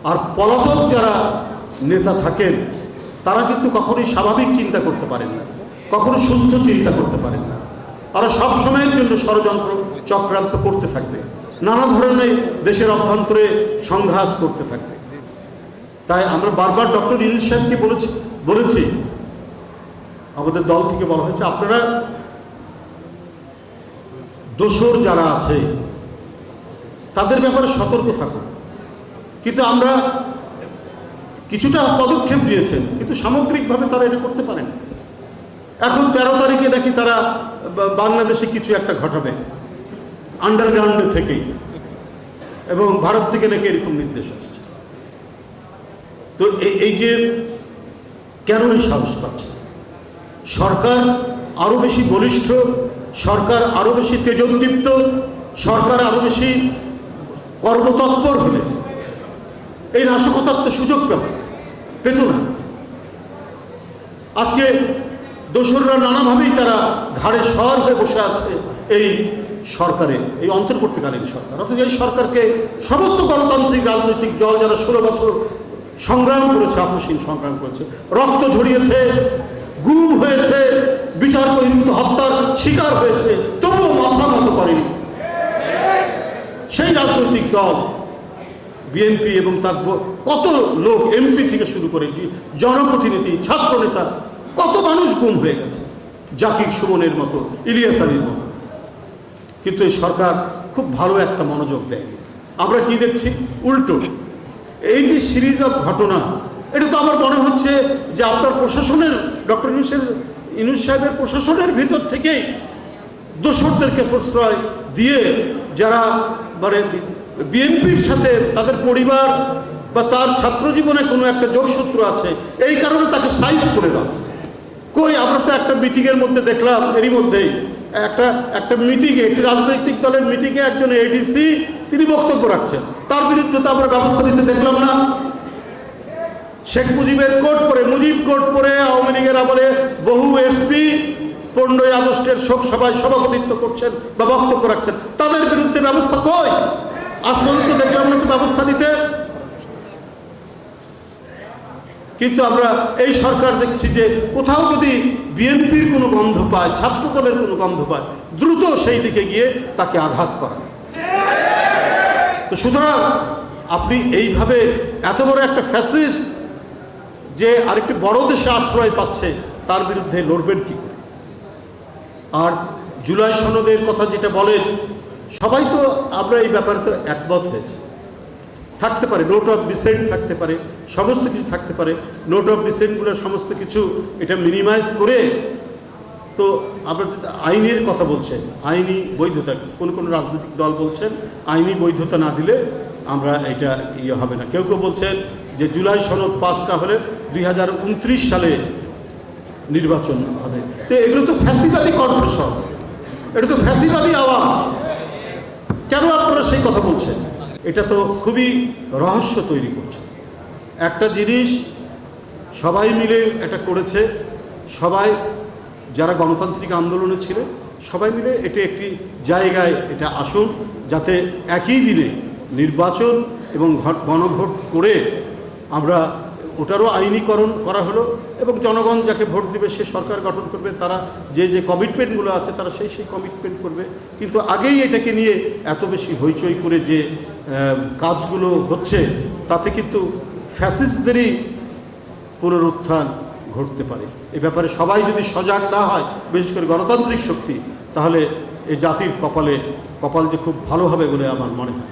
আর পলাতক যারা নেতা থাকেন তারা কিন্তু কখনোই স্বাভাবিক চিন্তা করতে পারেন না, কখনো সুস্থ চিন্তা করতে পারেন না। তারা সব সময়ের জন্য ষড়যন্ত্র চক্রান্ত করতে থাকবে, নানা ধরনের দেশের অভ্যন্তরে সংঘাত করতে থাকবে। তাই আমরা বারবার ডক্টর ইউনূস সাহেবকে বলেছি, আমাদের দল থেকে বলা হয়েছে আপনারা দোসর যারা আছে তাদের ব্যাপারে সতর্ক থাকুন। কিন্তু আমরা কিছুটা পদক্ষেপ নিয়েছেন, কিন্তু সামগ্রিকভাবে তারা এটা করতে পারেন। এখন 13 তারিখে নাকি তারা বাংলাদেশে কিছু একটা ঘটাবে আন্ডারগ্রাউন্ডে থেকেই, এবং ভারত থেকে নাকি এরকম নির্দেশ আসছে। তো এই যে কেন এই সাহস পাচ্ছে, সরকার আরো বেশি বলিষ্ঠ, সরকার আরো বেশি তেজোদ্দীপ্ত, সরকার আরো বেশি কর্মতৎপর হলে এই নাশকতার তো সুযোগ পেত না। আজকে দোসররা নানাভাবেই তারা ঘাড়ে সওয়ার হয়ে বসে আছে এই সরকারে, এই অন্তর্বর্তীকালীন সরকার। অথচ এই সরকারকে সমস্ত গণতান্ত্রিক রাজনৈতিক দল যারা 16 বছর সংগ্রাম করেছে, আপসহীন সংগ্রাম করেছে, রক্ত ঝরিয়েছে, গুম হয়েছে, বিচার বহির্ভূত হত্যার শিকার হয়েছে, তবুও মাথা নত করেনি সেই রাজনৈতিক দল বিএনপি এবং তার কত লোক, এমপি থেকে শুরু করে জনপ্রতিনিধি, ছাত্র নেতা, কত মানুষ গুম হয়ে গেছে, জাকির সুমনের মতো, ইলিয়াস আলীর মতো। কিন্তু এই সরকার খুব ভালো একটা মনোযোগ দেয়নি। আমরা কি দেখছি, উল্টো এই যে সিরিজ অফ ঘটনা, এটা তো আমার মনে হচ্ছে যে আপনার প্রশাসনের, ডক্টর ইউনূস সাহেবের প্রশাসনের ভিতর থেকেই দোসরদেরকে প্রশ্রয় দিয়ে যারা মানে বিএনপির সাথে তাদের পরিবার বা তার ছাত্র জীবনে কোনো একটা যোগসূত্র আছে, এই কারণে তাকে সাইজ করে দাও। কই আমরা তো একটা মিটিংয়ের মধ্যে দেখলাম, এরই মধ্যেই একটা মিটিংয়ে, একটি রাজনৈতিক দলের মিটিংয়ে একজন এডিসি তিনি বক্তব্য রাখছেন, তার বিরুদ্ধে তো আমরা ব্যবস্থা নিতে দেখলাম না। শেখ মুজিবের কোট পরে, মুজিব কোট পরে আওয়ামী লীগের আমলে বহু এসপি 15ই আগস্টের শোক সভায় সভাপতিত্ব করছেন বা বক্তব্য রাখছেন, তাদের বিরুদ্ধে ব্যবস্থা কই? আজ পর্যন্ত দেখলাম না তো ব্যবস্থা নিতে। কিন্তু আমরা এই সরকার দেখছি যে কোথাও যদি বিএনপির কোনো গন্ধ পায়, ছাত্রদলের কোনো গন্ধ পায়, দ্রুত সেই দিকে গিয়ে তাকে আঘাত করা। তো সুতরাং আপনি এইভাবে এত বড় একটা ফ্যাসিস্ট যে আরেকটি বড় দেশে আশ্রয় পাচ্ছে, তার বিরুদ্ধে লড়বেন কি করে? আর জুলাই সনদের কথা যেটা বলেন, সবাই তো আমরা এই ব্যাপারে তো একমত হয়েছে। থাকতে পারে নোট অফ ডিসেন্ট, থাকতে পারে সমস্ত কিছু থাকতে পারে, নোট অফ ডিসেন্টগুলো সমস্ত কিছু এটা মিনিমাইজ করে। তো আমরা আইনের কথা বলছেন, আইনি বৈধতা, কোন রাজনৈতিক দল বলছেন আইনি বৈধতা না দিলে আমরা এটা ইয়ে হবে না। কেউ কেউ বলছেন যে জুলাই সনদ পাস না হলে 2029 সালে নির্বাচন হবে। তো এগুলো তো ফ্যাসিবাদী কণ্ঠস্বর, এটা তো ফ্যাসিবাদী আওয়াজ। কেন আপনারা সেই কথা বলছেন? এটা তো খুবই রহস্য তৈরি করছে। একটা জিনিস সবাই মিলে এটা করেছে, সবাই যারা গণতান্ত্রিক আন্দোলনে ছিলেন সবাই মিলে এটা একটি জায়গায় এটা আসুন, যাতে একই দিনে নির্বাচন এবং গণভোট করে আমরা ওটারও আইনীকরণ করা হলো, এবং জনগণ যাকে ভোট দেবে সে সরকার গঠন করবে, তারা যে কমিটমেন্টগুলো আছে তারা সেই কমিটমেন্ট করবে। কিন্তু আগেই এটাকে নিয়ে এত বেশি হইচই করে যে কাজগুলো হচ্ছে, তাতে কিন্তু ফ্যাসিস্টদেরই পুনরুত্থান ঘটতে পারে। এ ব্যাপারে সবাই যদি সজাগ না হয়, বিশেষ করে গণতান্ত্রিক শক্তি, তাহলে এই জাতির কপাল যে খুব ভালো হবে বলে আমার মনে হয়।